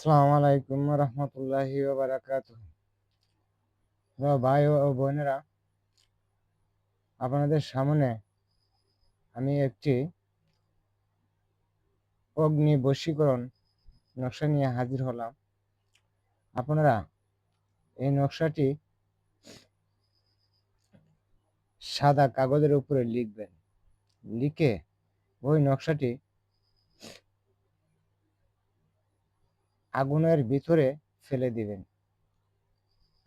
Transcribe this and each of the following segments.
আসসালামু আলাইকুম রহমতুল্লাহি ওয়া বারাকাতুহু। ভাই ও বোনেরা, আপনাদের সামনে আমি একটি অগ্নি বশীকরণ নকশা নিয়ে হাজির হলাম। আপনারা এই নকশাটি সাদা কাগজের উপরে লিখবেন। লিখে ওই নকশাটি আগুনের ভিতরে ফেলে দিবেন।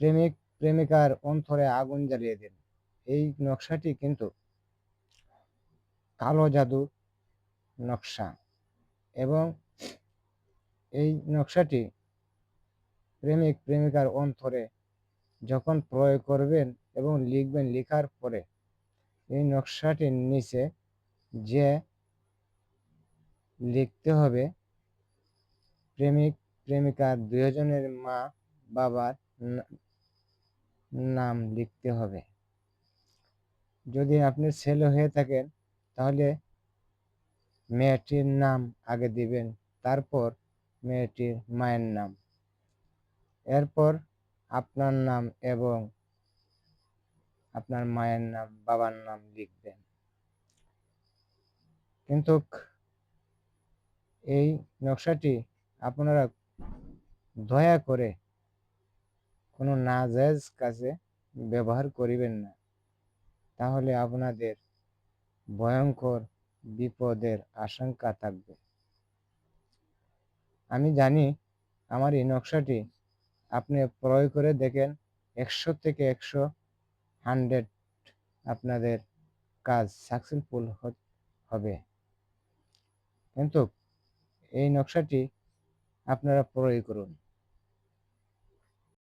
প্রেমিক প্রেমিকার অন্তরে আগুন জ্বালিয়ে দিন। এই নকশাটি কিন্তু কালো জাদু নকশা, এবং এই নকশাটি প্রেমিক প্রেমিকার অন্তরে যখন প্রয়োগ করবেন এবং লিখবেন, লেখার পরে এই নকশাটির নিচে যে লিখতে হবে, প্রেমিক প্রেমিকার দুজনের মা বাবার নাম লিখতে হবে। যদি আপনি ছেলে হয়ে থাকেন তাহলে মেয়েটির নাম আগে দিবেন, তারপর মেয়েটির মায়ের নাম, এরপর আপনার নাম এবং আপনার মায়ের নাম, বাবার নাম লিখবেন। কিন্তু এই নকশাটি আপনারা দয়া করে কোনো নাজায়েজ কাজে ব্যবহার করিবেন না, তাহলে আপনাদের ভয়ঙ্কর বিপদের আশঙ্কা থাকবে। আমি জানি আমার এই নকশাটি আপনি প্রয়োগ করে দেখেন, 100 থেকে 100 আপনাদের কাজ সাকসেসফুল হবে। কিন্তু এই নকশাটি আপনারা প্রয়োগ করুন।